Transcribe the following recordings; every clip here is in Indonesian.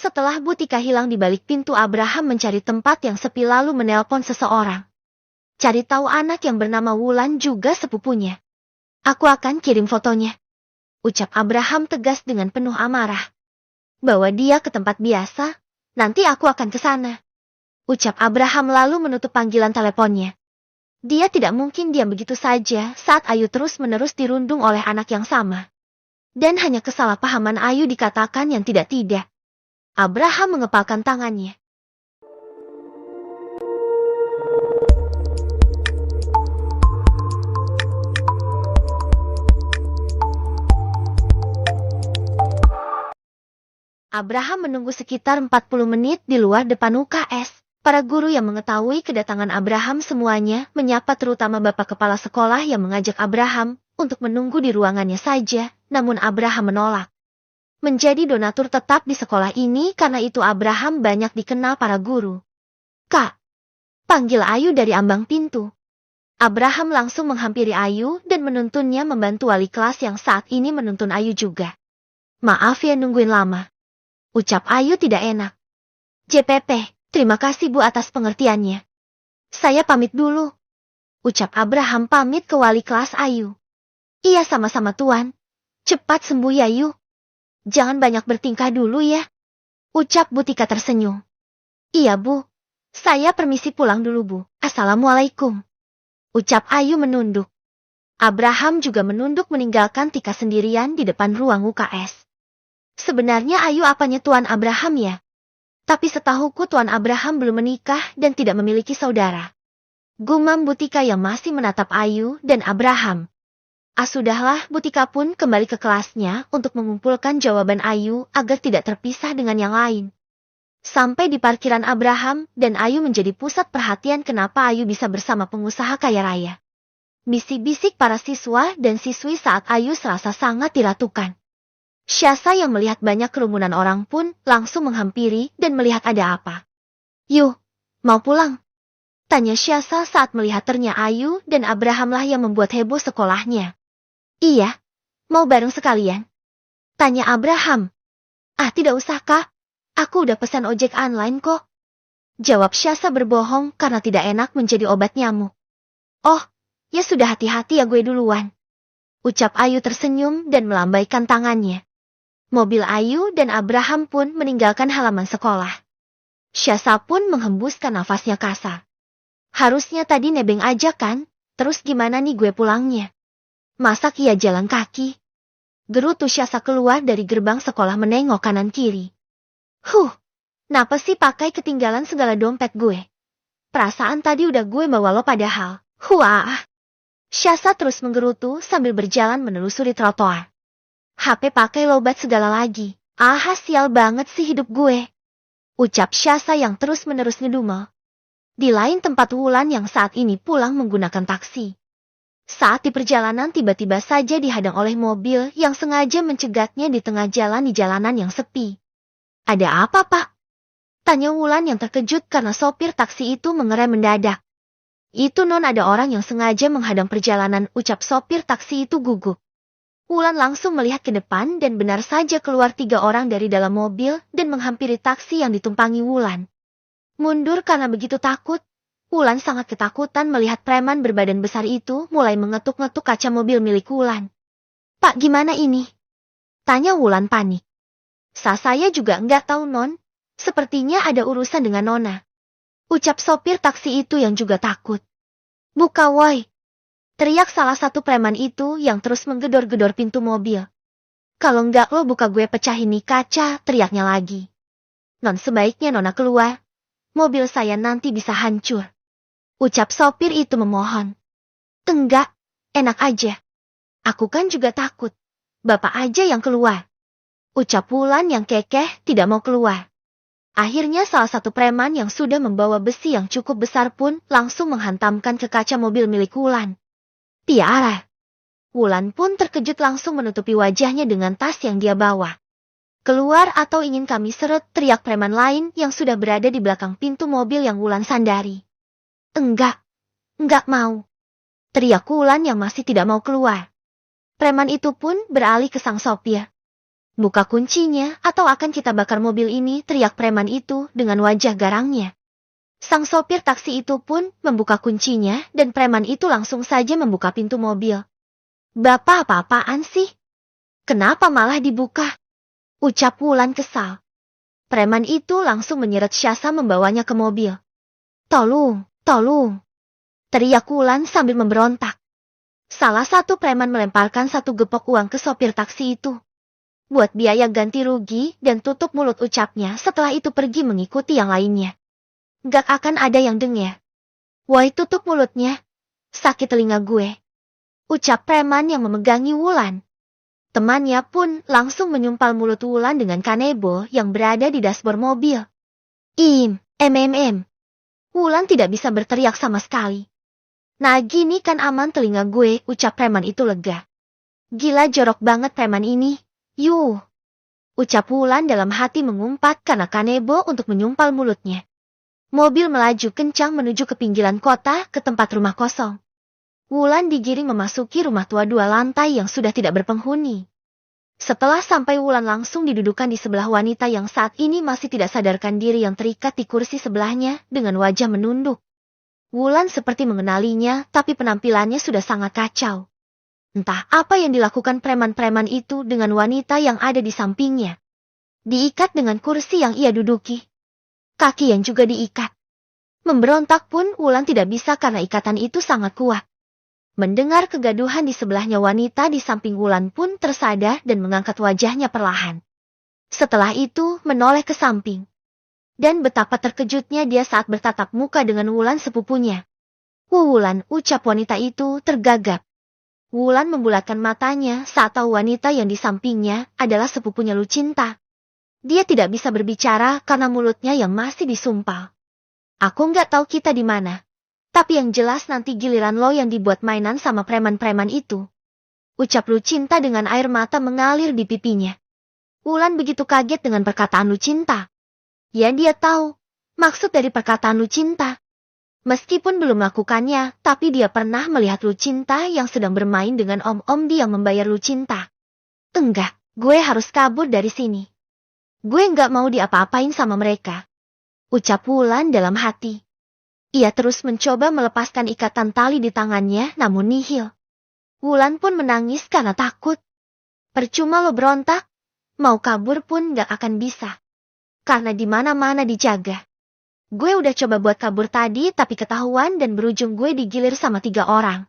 Setelah Butika hilang di balik pintu, Abraham mencari tempat yang sepi lalu menelpon seseorang. Cari tahu anak yang bernama Wulan juga sepupunya. Aku akan kirim fotonya, ucap Abraham tegas dengan penuh amarah. Bawa dia ke tempat biasa, nanti aku akan ke sana, ucap Abraham lalu menutup panggilan teleponnya. Dia tidak mungkin diam begitu saja saat Ayu terus-menerus dirundung oleh anak yang sama. Dan hanya kesalahpahaman Ayu dikatakan yang tidak-tidak. Abraham mengepalkan tangannya. Abraham menunggu sekitar 40 menit di luar depan UKS. Para guru yang mengetahui kedatangan Abraham semuanya menyapa, terutama bapak kepala sekolah yang mengajak Abraham untuk menunggu di ruangannya saja, namun Abraham menolak. Menjadi donatur tetap di sekolah ini karena itu Abraham banyak dikenal para guru. Kak, panggil Ayu dari ambang pintu. Abraham langsung menghampiri Ayu dan menuntunnya membantu wali kelas yang saat ini menuntun Ayu juga. Maaf ya nungguin lama, ucap Ayu tidak enak. JPP, terima kasih Bu atas pengertiannya. Saya pamit dulu, ucap Abraham pamit ke wali kelas Ayu. Iya sama-sama Tuan. Cepat sembuh ya Ayu. Jangan banyak bertingkah dulu ya, ucap Butika tersenyum. Iya Bu, saya permisi pulang dulu Bu. Assalamualaikum, ucap Ayu menunduk. Abraham juga menunduk meninggalkan Tika sendirian di depan ruang UKS. Sebenarnya Ayu apanya Tuan Abraham ya? Tapi setahuku Tuan Abraham belum menikah dan tidak memiliki saudara, gumam Butika yang masih menatap Ayu dan Abraham. Sudahlah, Butika pun kembali ke kelasnya untuk mengumpulkan jawaban Ayu agar tidak terpisah dengan yang lain. Sampai di parkiran Abraham dan Ayu menjadi pusat perhatian kenapa Ayu bisa bersama pengusaha kaya raya. Bisik-bisik para siswa dan siswi saat Ayu serasa sangat diratukan. Syasa yang melihat banyak kerumunan orang pun langsung menghampiri dan melihat ada apa. Yuh, mau pulang? Tanya Syasa saat melihat ternyata Ayu dan Abrahamlah yang membuat heboh sekolahnya. Iya, mau bareng sekalian? Tanya Abraham. Tidak usah Kak, aku udah pesan ojek online kok, jawab Syasa berbohong karena tidak enak menjadi obat nyamuk. Oh, ya sudah hati-hati ya gue duluan, ucap Ayu tersenyum dan melambaikan tangannya. Mobil Ayu dan Abraham pun meninggalkan halaman sekolah. Syasa pun menghembuskan nafasnya kasar. Harusnya tadi nebeng aja kan, terus gimana nih gue pulangnya? Masa Kia jalan kaki? Gerutu Syasa keluar dari gerbang sekolah menengok kanan kiri. Napa sih pakai ketinggalan segala dompet gue? Perasaan tadi udah gue bawa lo padahal. Syasa terus menggerutu sambil berjalan menelusuri trotoar. HP pakai lobat segala lagi. Sial banget sih hidup gue, ucap Syasa yang terus-menerus ngedumel. Di lain tempat Wulan yang saat ini pulang menggunakan taksi. Saat di perjalanan tiba-tiba saja dihadang oleh mobil yang sengaja mencegatnya di tengah jalan di jalanan yang sepi. Ada apa Pak? Tanya Wulan yang terkejut karena sopir taksi itu mengerem mendadak. Itu non ada orang yang sengaja menghadang perjalanan, ucap sopir taksi itu gugup. Wulan langsung melihat ke depan dan benar saja keluar 3 orang dari dalam mobil dan menghampiri taksi yang ditumpangi Wulan. Mundur karena begitu takut. Wulan sangat ketakutan melihat preman berbadan besar itu mulai mengetuk-ngetuk kaca mobil milik Wulan. Pak gimana ini? Tanya Wulan panik. Saya juga enggak tahu non. Sepertinya ada urusan dengan Nona, ucap sopir taksi itu yang juga takut. Buka woi, teriak salah satu preman itu yang terus menggedor-gedor pintu mobil. Kalau enggak lo buka gue pecahin nih kaca, teriaknya lagi. Non sebaiknya Nona keluar. Mobil saya nanti bisa hancur, ucap sopir itu memohon. Enggak, enak aja. Aku kan juga takut. Bapak aja yang keluar, ucap Wulan yang kekeh tidak mau keluar. Akhirnya salah satu preman yang sudah membawa besi yang cukup besar pun langsung menghantamkan ke kaca mobil milik Wulan. Tiara. Wulan pun terkejut langsung menutupi wajahnya dengan tas yang dia bawa. Keluar atau ingin kami seret, teriak preman lain yang sudah berada di belakang pintu mobil yang Wulan sandari. Enggak mau, teriak Wulan yang masih tidak mau keluar. Preman itu pun beralih ke sang sopir. Buka kuncinya atau akan kita bakar mobil ini, teriak preman itu dengan wajah garangnya. Sang sopir taksi itu pun membuka kuncinya dan preman itu langsung saja membuka pintu mobil. Bapak apa-apaan sih? Kenapa malah dibuka? Ucap Wulan kesal. Preman itu langsung menyeret Syasa membawanya ke mobil. Tolong, tolong. Teriak Wulan sambil memberontak. Salah satu preman melemparkan satu gepok uang ke sopir taksi itu. Buat biaya ganti rugi dan tutup mulut, ucapnya setelah itu pergi mengikuti yang lainnya. Gak akan ada yang dengar. Woi, tutup mulutnya. Sakit telinga gue. Ucap preman yang memegangi Wulan. Temannya pun langsung menyumpal mulut Wulan dengan kanebo yang berada di dashboard mobil. Wulan tidak bisa berteriak sama sekali. Nah gini kan aman telinga gue, ucap preman itu lega. Gila jorok banget preman ini. Yuh. Ucap Wulan dalam hati mengumpat karena kanebo untuk menyumpal mulutnya. Mobil melaju kencang menuju ke pinggiran kota ke tempat rumah kosong. Wulan digiring memasuki rumah tua 2 lantai yang sudah tidak berpenghuni. Setelah sampai, Wulan langsung didudukan di sebelah wanita yang saat ini masih tidak sadarkan diri yang terikat di kursi sebelahnya dengan wajah menunduk. Wulan seperti mengenalinya, tapi penampilannya sudah sangat kacau. Entah apa yang dilakukan preman-preman itu dengan wanita yang ada di sampingnya. Diikat dengan kursi yang ia duduki. Kaki yang juga diikat. Memberontak pun Wulan tidak bisa karena ikatan itu sangat kuat. Mendengar kegaduhan di sebelahnya, wanita di samping Wulan pun tersadar dan mengangkat wajahnya perlahan. Setelah itu menoleh ke samping. Dan betapa terkejutnya dia saat bertatap muka dengan Wulan sepupunya. Wulan, ucap wanita itu tergagap. Wulan membulatkan matanya saat tahu wanita yang di sampingnya adalah sepupunya Lucinta. Dia tidak bisa berbicara karena mulutnya yang masih disumpal. Aku nggak tahu kita di mana. Tapi yang jelas nanti giliran lo yang dibuat mainan sama preman-preman itu. Ucap Lucinta dengan air mata mengalir di pipinya. Wulan begitu kaget dengan perkataan Lucinta. Ya dia tahu maksud dari perkataan Lucinta. Meskipun belum melakukannya, tapi dia pernah melihat Lucinta yang sedang bermain dengan om-om dia yang membayar Lucinta. Enggak, gue harus kabur dari sini. Gue nggak mau diapa-apain sama mereka. Ucap Wulan dalam hati. Ia terus mencoba melepaskan ikatan tali di tangannya, namun nihil. Wulan pun menangis karena takut. Percuma lo berontak, mau kabur pun nggak akan bisa. Karena di mana-mana dijaga. Gue udah coba buat kabur tadi tapi ketahuan dan berujung gue digilir sama 3 orang.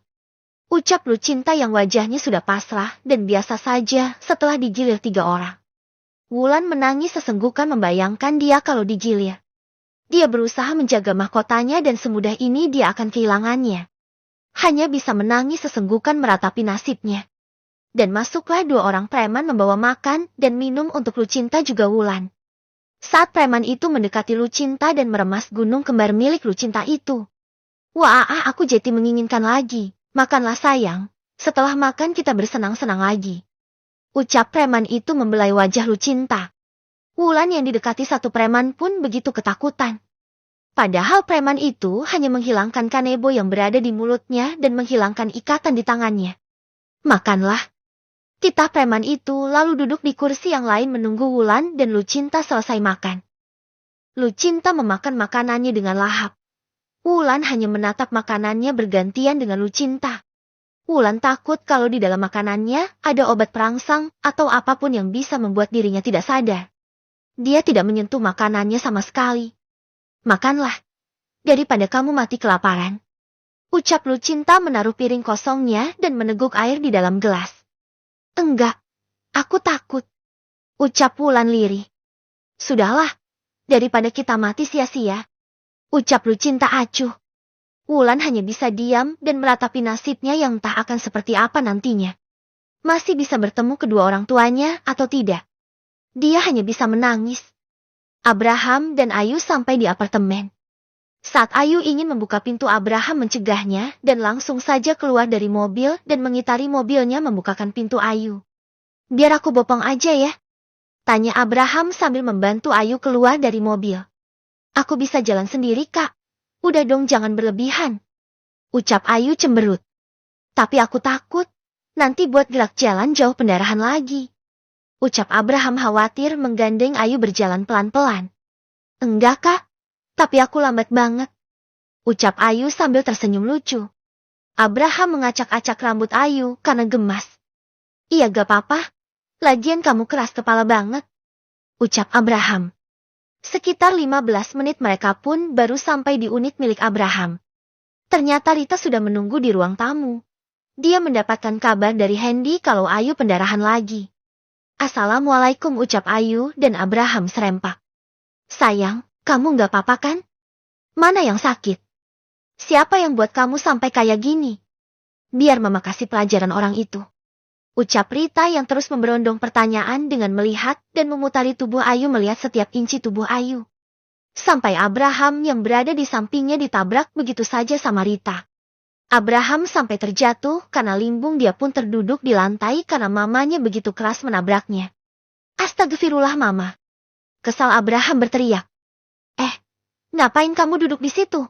Ucap Lucinta yang wajahnya sudah pasrah dan biasa saja setelah digilir 3 orang. Wulan menangis sesenggukan membayangkan dia kalau digilir. Dia berusaha menjaga mahkotanya dan semudah ini dia akan kehilangannya. Hanya bisa menangis sesenggukan meratapi nasibnya. Dan masuklah 2 orang preman membawa makan dan minum untuk Lucinta juga Wulan. Saat preman itu mendekati Lucinta dan meremas gunung kembar milik Lucinta itu. Wah, aku jadi menginginkan lagi. Makanlah sayang. Setelah makan kita bersenang-senang lagi. Ucap preman itu membelai wajah Lucinta. Wulan yang didekati satu preman pun begitu ketakutan. Padahal preman itu hanya menghilangkan kanebo yang berada di mulutnya dan menghilangkan ikatan di tangannya. Makanlah. Titah preman itu lalu duduk di kursi yang lain menunggu Wulan dan Lucinta selesai makan. Lucinta memakan makanannya dengan lahap. Wulan hanya menatap makanannya bergantian dengan Lucinta. Wulan takut kalau di dalam makanannya ada obat perangsang atau apapun yang bisa membuat dirinya tidak sadar. Dia tidak menyentuh makanannya sama sekali. Makanlah, daripada kamu mati kelaparan. Ucap Lucinta menaruh piring kosongnya dan meneguk air di dalam gelas. Enggak, aku takut. Ucap Wulan lirih. Sudahlah, daripada kita mati sia-sia. Ucap Lucinta acuh. Wulan hanya bisa diam dan meratapi nasibnya yang entah akan seperti apa nantinya. Masih bisa bertemu kedua orang tuanya atau tidak. Dia hanya bisa menangis. Abraham dan Ayu sampai di apartemen. Saat Ayu ingin membuka pintu, Abraham mencegahnya dan langsung saja keluar dari mobil dan mengitari mobilnya membukakan pintu Ayu. Biar aku bopong aja ya. Tanya Abraham sambil membantu Ayu keluar dari mobil. Aku bisa jalan sendiri kak. Udah dong jangan berlebihan. Ucap Ayu cemberut. Tapi aku takut. Nanti buat gerak jalan jauh pendarahan lagi. Ucap Abraham khawatir menggandeng Ayu berjalan pelan-pelan. Enggak kak, tapi aku lambat banget. Ucap Ayu sambil tersenyum lucu. Abraham mengacak-acak rambut Ayu karena gemas. Iya gak apa-apa, lagian kamu keras kepala banget. Ucap Abraham. Sekitar 15 menit mereka pun baru sampai di unit milik Abraham. Ternyata Rita sudah menunggu di ruang tamu. Dia mendapatkan kabar dari Hendy kalau Ayu pendarahan lagi. Assalamualaikum ucap Ayu dan Abraham serempak. Sayang, kamu gak apa-apa kan? Mana yang sakit? Siapa yang buat kamu sampai kayak gini? Biar mama kasih pelajaran orang itu. Ucap Rita yang terus memberondong pertanyaan dengan melihat dan memutari tubuh Ayu melihat setiap inci tubuh Ayu. Sampai Abraham yang berada di sampingnya ditabrak begitu saja sama Rita. Abraham sampai terjatuh karena limbung dia pun terduduk di lantai karena mamanya begitu keras menabraknya. Astagfirullah mama. Kesal Abraham berteriak. Ngapain kamu duduk di situ?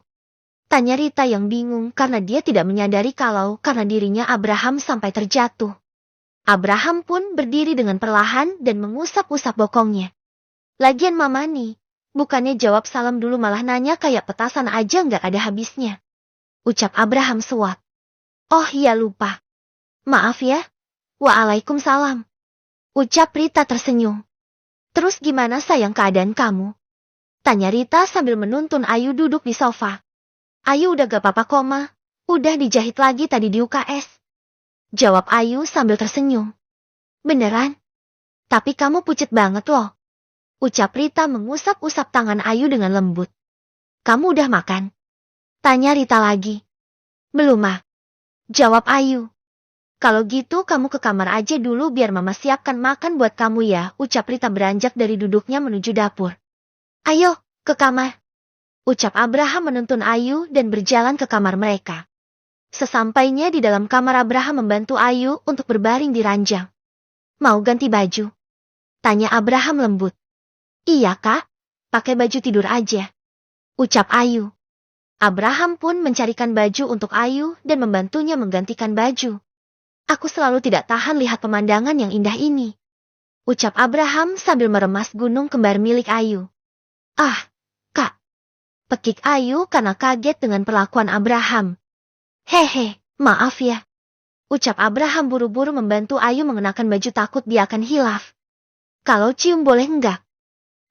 Tanya Rita yang bingung karena dia tidak menyadari kalau karena dirinya Abraham sampai terjatuh. Abraham pun berdiri dengan perlahan dan mengusap-usap bokongnya. Lagian mama nih, bukannya jawab salam dulu malah nanya kayak petasan aja nggak ada habisnya. Ucap Abraham suap. Oh iya lupa. Maaf ya. Waalaikumsalam. Ucap Rita tersenyum. Terus gimana sayang keadaan kamu? Tanya Rita sambil menuntun Ayu duduk di sofa. Ayu udah gak apa-apa koma. Udah dijahit lagi tadi di UKS. Jawab Ayu sambil tersenyum. Beneran? Tapi kamu pucet banget loh. Ucap Rita mengusap-usap tangan Ayu dengan lembut. Kamu udah makan? Tanya Rita lagi. Belum mah. Jawab Ayu. Kalau gitu kamu ke kamar aja dulu biar mama siapkan makan buat kamu ya. Ucap Rita beranjak dari duduknya menuju dapur. Ayo, ke kamar. Ucap Abraham menuntun Ayu dan berjalan ke kamar mereka. Sesampainya di dalam kamar Abraham membantu Ayu untuk berbaring di ranjang. Mau ganti baju? Tanya Abraham lembut. Iya kak, pakai baju tidur aja. Ucap Ayu. Abraham pun mencarikan baju untuk Ayu dan membantunya menggantikan baju. Aku selalu tidak tahan lihat pemandangan yang indah ini. Ucap Abraham sambil meremas gunung kembar milik Ayu. Ah, kak. Pekik Ayu karena kaget dengan perlakuan Abraham. Hehe, maaf ya. Ucap Abraham buru-buru membantu Ayu mengenakan baju takut dia akan hilaf. Kalau cium boleh enggak?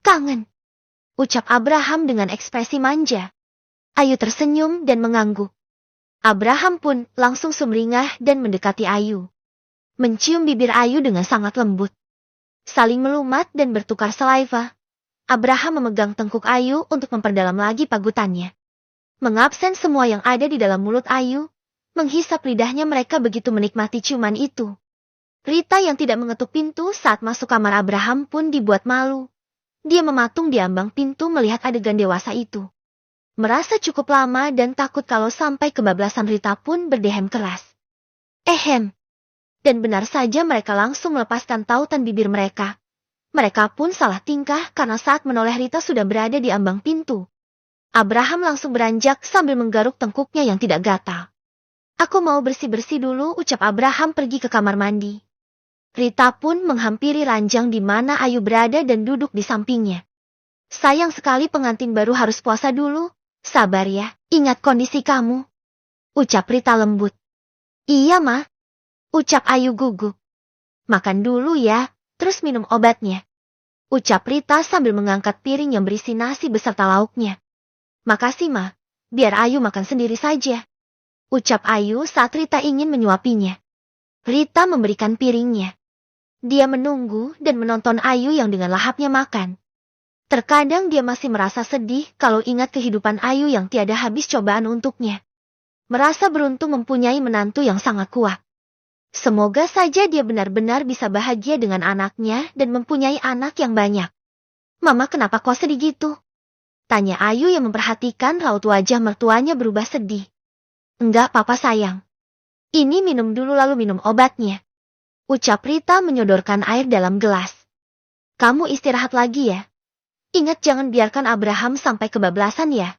Kangen. Ucap Abraham dengan ekspresi manja. Ayu tersenyum dan mengangguk. Abraham pun langsung sumringah dan mendekati Ayu. Mencium bibir Ayu dengan sangat lembut. Saling melumat dan bertukar saliva. Abraham memegang tengkuk Ayu untuk memperdalam lagi pagutannya. Mengabsen semua yang ada di dalam mulut Ayu. Menghisap lidahnya mereka begitu menikmati ciuman itu. Rita yang tidak mengetuk pintu saat masuk kamar Abraham pun dibuat malu. Dia mematung di ambang pintu melihat adegan dewasa itu. Merasa cukup lama dan takut kalau sampai kebablasan Rita pun berdehem keras. Ehem. Dan benar saja mereka langsung melepaskan tautan bibir mereka. Mereka pun salah tingkah karena saat menoleh Rita sudah berada di ambang pintu. Abraham langsung beranjak sambil menggaruk tengkuknya yang tidak gatal. Aku mau bersih-bersih dulu ucap Abraham pergi ke kamar mandi. Rita pun menghampiri ranjang di mana Ayu berada dan duduk di sampingnya. Sayang sekali pengantin baru harus puasa dulu. Sabar ya, ingat kondisi kamu. Ucap Rita lembut. Iya ma. Ucap Ayu gugup. Makan dulu ya, terus minum obatnya. Ucap Rita sambil mengangkat piring yang berisi nasi beserta lauknya. Makasih ma, biar Ayu makan sendiri saja. Ucap Ayu saat Rita ingin menyuapinya. Rita memberikan piringnya. Dia menunggu dan menonton Ayu yang dengan lahapnya makan. Terkadang dia masih merasa sedih kalau ingat kehidupan Ayu yang tiada habis cobaan untuknya. Merasa beruntung mempunyai menantu yang sangat kuat. Semoga saja dia benar-benar bisa bahagia dengan anaknya dan mempunyai anak yang banyak. Mama kenapa kau sedih gitu? Tanya Ayu yang memperhatikan raut wajah mertuanya berubah sedih. Enggak papa sayang. Ini minum dulu lalu minum obatnya. Ucap Rita menyodorkan air dalam gelas. Kamu istirahat lagi ya. Ingat jangan biarkan Abraham sampai kebablasan ya.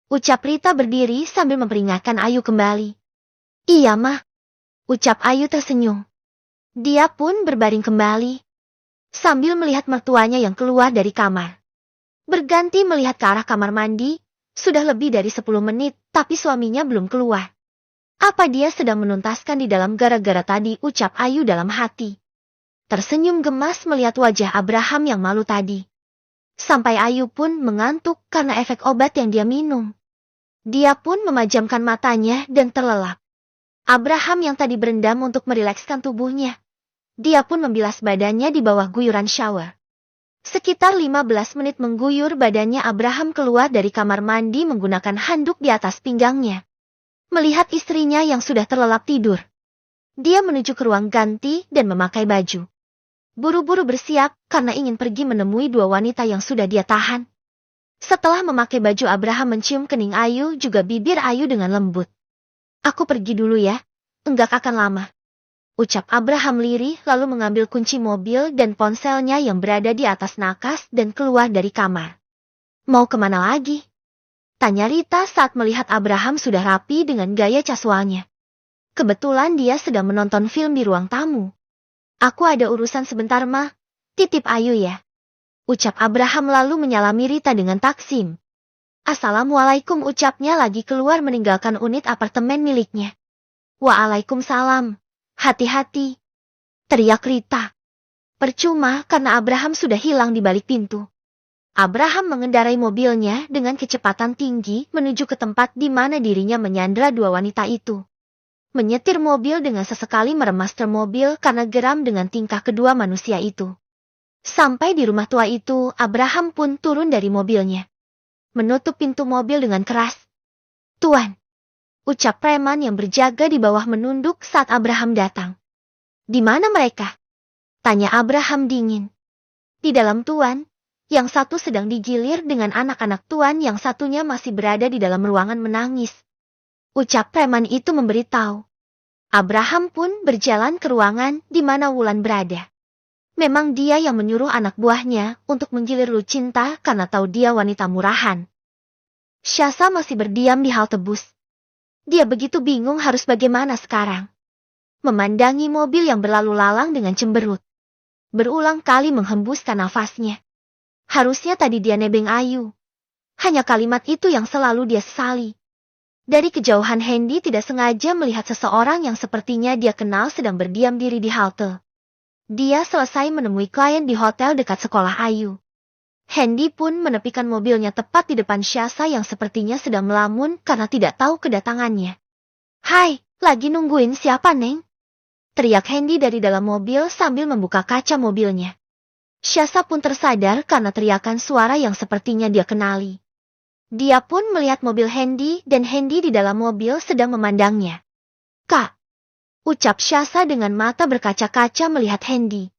Ucap Rita berdiri sambil memperingatkan Ayu kembali. Iya mah. Ucap Ayu tersenyum. Dia pun berbaring kembali. sambil melihat mertuanya yang keluar dari kamar. Berganti melihat ke arah kamar mandi, sudah lebih dari 10 menit, tapi suaminya belum keluar. Apa dia sedang menuntaskan di dalam gara-gara tadi, ucap Ayu dalam hati. Tersenyum gemas melihat wajah Abraham yang malu tadi. Sampai Ayu pun mengantuk karena efek obat yang dia minum. Dia pun memejamkan matanya dan terlelap. Abraham yang tadi berendam untuk merilekskan tubuhnya. Dia pun membilas badannya di bawah guyuran shower. Sekitar 15 menit mengguyur badannya, Abraham keluar dari kamar mandi menggunakan handuk di atas pinggangnya. Melihat istrinya yang sudah terlelap tidur. Dia menuju ke ruang ganti dan memakai baju. Buru-buru bersiap karena ingin pergi menemui dua wanita yang sudah dia tahan. Setelah memakai baju, Abraham mencium kening Ayu juga bibir Ayu dengan lembut. Aku pergi dulu ya, enggak akan lama. Ucap Abraham lirih lalu mengambil kunci mobil dan ponselnya yang berada di atas nakas dan keluar dari kamar. Mau kemana lagi? Tanya Rita saat melihat Abraham sudah rapi dengan gaya casualnya. Kebetulan dia sedang menonton film di ruang tamu. Aku ada urusan sebentar mah, titip Ayu ya. Ucap Abraham lalu menyalami Rita dengan taksim. Assalamualaikum, ucapnya lagi keluar meninggalkan unit apartemen miliknya. Waalaikumsalam. Hati-hati. Teriak Rita. Percuma karena Abraham sudah hilang di balik pintu. Abraham mengendarai mobilnya dengan kecepatan tinggi menuju ke tempat di mana dirinya menyandra dua wanita itu. Menyetir mobil dengan sesekali meremas mobil karena geram dengan tingkah kedua manusia itu. Sampai di rumah tua itu, Abraham pun turun dari mobilnya. Menutup pintu mobil dengan keras. Tuan, ucap preman yang berjaga di bawah menunduk saat Abraham datang. Di mana mereka? Tanya Abraham dingin. Di dalam tuan, yang satu sedang digilir dengan anak-anak tuan, yang satunya masih berada di dalam ruangan menangis. Ucap preman itu memberitahu. Abraham pun berjalan ke ruangan di mana Wulan berada. Memang dia yang menyuruh anak buahnya untuk menggilir Lucinta karena tahu dia wanita murahan. Syasa masih berdiam di halte bus. Dia begitu bingung harus bagaimana sekarang. Memandangi mobil yang berlalu lalang dengan cemberut. Berulang kali menghembuskan nafasnya. Harusnya tadi dia nebeng Ayu. Hanya kalimat itu yang selalu dia sesali. Dari kejauhan Hendy tidak sengaja melihat seseorang yang sepertinya dia kenal sedang berdiam diri di halte. Dia selesai menemui klien di hotel dekat sekolah Ayu. Hendy pun menepikan mobilnya tepat di depan Syasa yang sepertinya sedang melamun karena tidak tahu kedatangannya. Hai, lagi nungguin siapa Neng? Teriak Hendy dari dalam mobil sambil membuka kaca mobilnya. Syasa pun tersadar karena teriakan suara yang sepertinya dia kenali. Dia pun melihat mobil Hendy dan Hendy di dalam mobil sedang memandangnya. Kak! Ucap Syasa dengan mata berkaca-kaca melihat Hendy.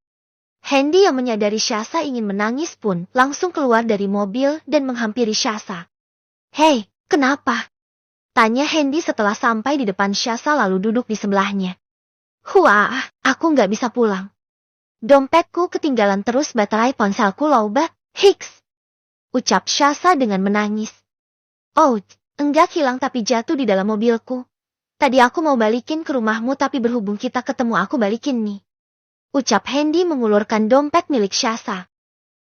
Hendy yang menyadari Syasa ingin menangis pun langsung keluar dari mobil dan menghampiri Syasa. Hei, kenapa? Tanya Hendy setelah sampai di depan Syasa lalu duduk di sebelahnya. Wah, aku nggak bisa pulang. Dompetku ketinggalan terus baterai ponselku lowbat, hiks. Ucap Syasa dengan menangis. Oh, enggak hilang tapi jatuh di dalam mobilku. Tadi aku mau balikin ke rumahmu tapi berhubung kita ketemu aku balikin nih. Ucap Hendy mengulurkan dompet milik Syasa.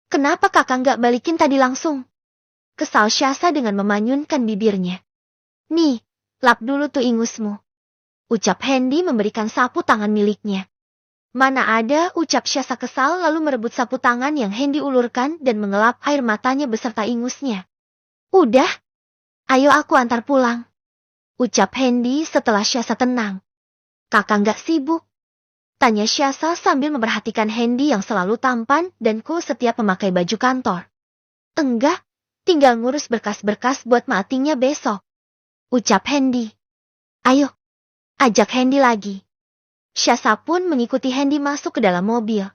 Kenapa kakak nggak balikin tadi langsung? Kesal Syasa dengan memanyunkan bibirnya. Nih, lap dulu tuh ingusmu. Ucap Hendy memberikan sapu tangan miliknya. Mana ada, ucap Syasa kesal lalu merebut sapu tangan yang Hendy ulurkan dan mengelap air matanya beserta ingusnya. Udah, ayo aku antar pulang. Ucap Hendy setelah Syasa tenang. Kakak nggak sibuk? Tanya Syasa sambil memperhatikan Hendy yang selalu tampan dan cool setiap memakai baju kantor. Enggak, tinggal ngurus berkas-berkas buat meetingnya besok. Ucap Hendy. Ayo, ajak Hendy lagi. Syasa pun mengikuti Hendy masuk ke dalam mobil.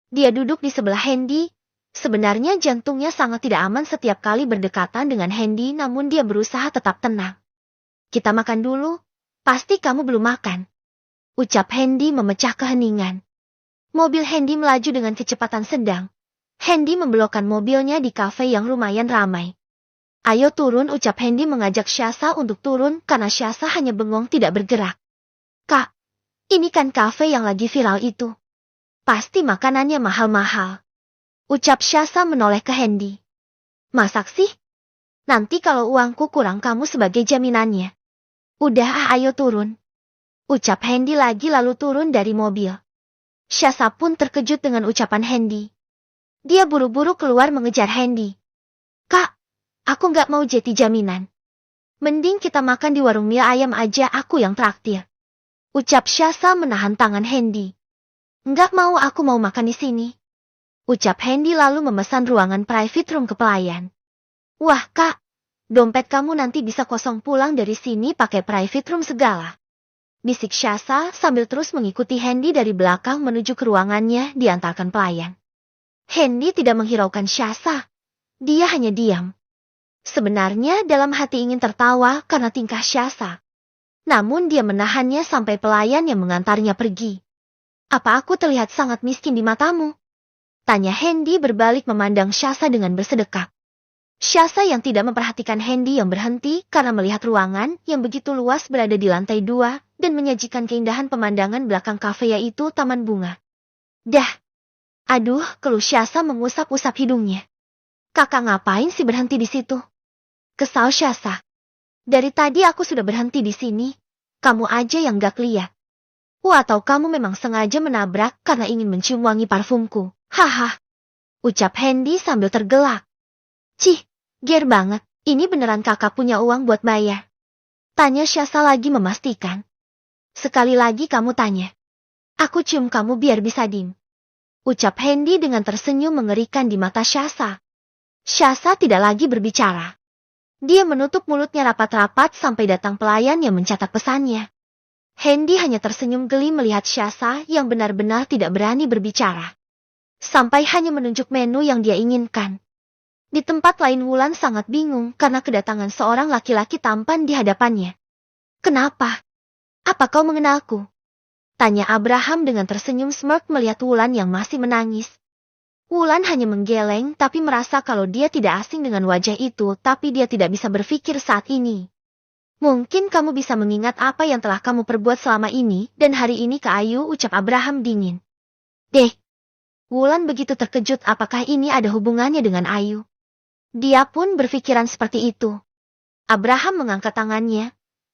Dia duduk di sebelah Hendy. Sebenarnya jantungnya sangat tidak aman setiap kali berdekatan dengan Hendy, namun dia berusaha tetap tenang. Kita makan dulu, pasti kamu belum makan. Ucap Hendy memecah keheningan. Mobil Hendy melaju dengan kecepatan sedang. Hendy membelokkan mobilnya di kafe yang lumayan ramai. Ayo turun, ucap Hendy mengajak Syasa untuk turun karena Syasa hanya bengong tidak bergerak. Kak, ini kan kafe yang lagi viral itu. Pasti makanannya mahal-mahal. Ucap Syasa menoleh ke Hendy. Masak sih? Nanti kalau uangku kurang kamu sebagai jaminannya. Udah ayo turun. Ucap Hendy lagi lalu turun dari mobil. Syasa pun terkejut dengan ucapan Hendy. Dia buru-buru keluar mengejar Hendy. Kak, aku nggak mau jadi jaminan. Mending kita makan di warung mie ayam aja, aku yang traktir. Ucap Syasa menahan tangan Hendy. Nggak mau, aku mau makan di sini. Ucap Hendy lalu memesan ruangan private room ke pelayan. Wah kak, dompet kamu nanti bisa kosong pulang dari sini pakai private room segala. Bisik Syasa sambil terus mengikuti Hendy dari belakang menuju ke ruangannya diantarkan pelayan. Hendy tidak menghiraukan Syasa. Dia hanya diam. Sebenarnya dalam hati ingin tertawa karena tingkah Syasa. Namun dia menahannya sampai pelayan yang mengantarnya pergi. Apa aku terlihat sangat miskin di matamu? Tanya Hendy berbalik memandang Syasa dengan bersedekap. Syasa yang tidak memperhatikan Hendy yang berhenti karena melihat ruangan yang begitu luas berada di lantai 2 dan menyajikan keindahan pemandangan belakang kafe yaitu taman bunga. Dah. Aduh, keluh Syasa mengusap-usap hidungnya. Kakak ngapain sih berhenti di situ? Kesal Syasa. Dari tadi aku sudah berhenti di sini. Kamu aja yang gak lihat. Atau kamu memang sengaja menabrak karena ingin mencium wangi parfumku. Haha. Ucap Hendy sambil tergelak. Cih, ger banget. Ini beneran kakak punya uang buat bayar? Tanya Syasa lagi memastikan. Sekali lagi kamu tanya. Aku cium kamu biar bisa dim. Ucap Hendy dengan tersenyum mengerikan di mata Syasa. Syasa tidak lagi berbicara. Dia menutup mulutnya rapat-rapat sampai datang pelayan yang mencatat pesannya. Hendy hanya tersenyum geli melihat Syasa yang benar-benar tidak berani berbicara. Sampai hanya menunjuk menu yang dia inginkan. Di tempat lain Wulan sangat bingung karena kedatangan seorang laki-laki tampan di hadapannya. Kenapa? Apa kau mengenalku? Tanya Abraham dengan tersenyum smirk melihat Wulan yang masih menangis. Wulan hanya menggeleng tapi merasa kalau dia tidak asing dengan wajah itu tapi dia tidak bisa berpikir saat ini. Mungkin kamu bisa mengingat apa yang telah kamu perbuat selama ini dan hari ini ke Ayu, ucap Abraham dingin. Deh. Wulan begitu terkejut apakah ini ada hubungannya dengan Ayu. Dia pun berpikiran seperti itu. Abraham mengangkat tangannya.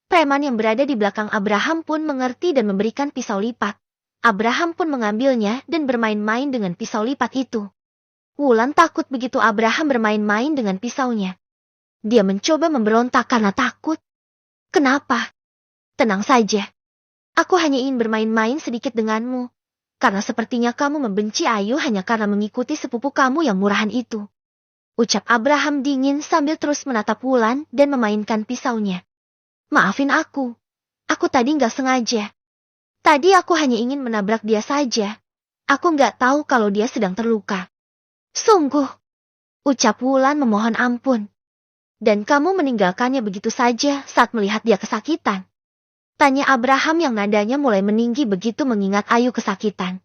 Preman yang berada di belakang Abraham pun mengerti dan memberikan pisau lipat. Abraham pun mengambilnya dan bermain-main dengan pisau lipat itu. Wulan takut begitu Abraham bermain-main dengan pisaunya. Dia mencoba memberontak karena takut. Kenapa? Tenang saja. Aku hanya ingin bermain-main sedikit denganmu. Karena sepertinya kamu membenci Ayu hanya karena mengikuti sepupu kamu yang murahan itu. Ucap Abraham dingin sambil terus menatap Wulan dan memainkan pisaunya. Maafin aku. Aku tadi nggak sengaja. Tadi aku hanya ingin menabrak dia saja. Aku nggak tahu kalau dia sedang terluka. Sungguh. Ucap Wulan memohon ampun. Dan kamu meninggalkannya begitu saja saat melihat dia kesakitan. Tanya Abraham yang nadanya mulai meninggi begitu mengingat Ayu kesakitan.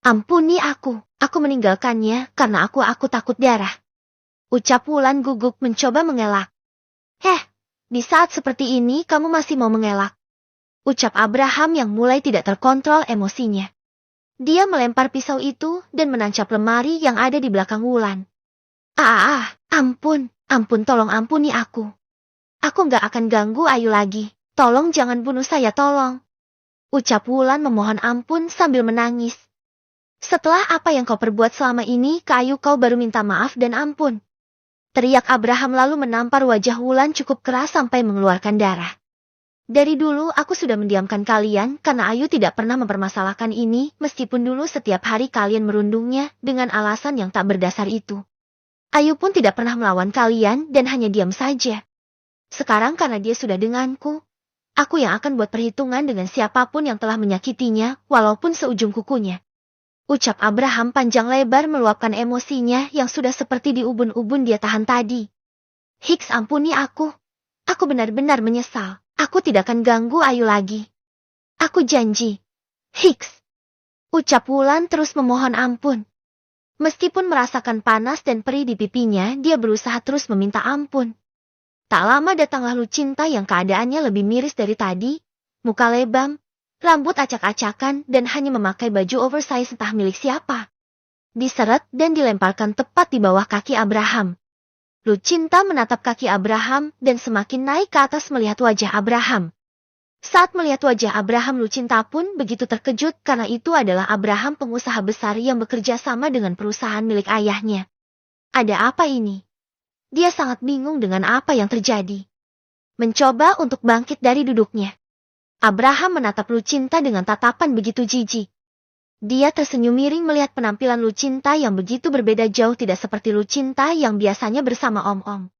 Ampuni aku meninggalkannya karena aku takut darah. Ucap Wulan gugup mencoba mengelak. Di saat seperti ini kamu masih mau mengelak. Ucap Abraham yang mulai tidak terkontrol emosinya. Dia melempar pisau itu dan menancap lemari yang ada di belakang Wulan. Ampun tolong ampuni aku. Aku nggak akan ganggu Ayu lagi. Tolong jangan bunuh saya, tolong. Ucap Wulan memohon ampun sambil menangis. Setelah apa yang kau perbuat selama ini ke Ayu kau baru minta maaf dan ampun. Teriak Abraham lalu menampar wajah Wulan cukup keras sampai mengeluarkan darah. Dari dulu aku sudah mendiamkan kalian karena Ayu tidak pernah mempermasalahkan ini meskipun dulu setiap hari kalian merundungnya dengan alasan yang tak berdasar itu. Ayu pun tidak pernah melawan kalian dan hanya diam saja. Sekarang karena dia sudah denganku, aku yang akan buat perhitungan dengan siapapun yang telah menyakitinya, walaupun seujung kukunya. Ucap Abraham panjang lebar meluapkan emosinya yang sudah seperti di ubun-ubun dia tahan tadi. Hiks, ampuni aku. Aku benar-benar menyesal. Aku tidak akan ganggu Ayu lagi. Aku janji. Hiks. Ucap Wulan terus memohon ampun. Meskipun merasakan panas dan perih di pipinya, dia berusaha terus meminta ampun. Tak lama datanglah Lucinta yang keadaannya lebih miris dari tadi. Muka lebam, Rambut acak-acakan dan hanya memakai baju oversize entah milik siapa. Diseret dan dilemparkan tepat di bawah kaki Abraham. Lucinta menatap kaki Abraham dan semakin naik ke atas melihat wajah Abraham. Saat melihat wajah Abraham, Lucinta pun begitu terkejut karena itu adalah Abraham, pengusaha besar yang bekerja sama dengan perusahaan milik ayahnya. Ada apa ini? Dia sangat bingung dengan apa yang terjadi. Mencoba untuk bangkit dari duduknya. Abraham menatap Lucinta dengan tatapan begitu jijik. Dia tersenyum miring melihat penampilan Lucinta yang begitu berbeda, jauh tidak seperti Lucinta yang biasanya bersama om-om.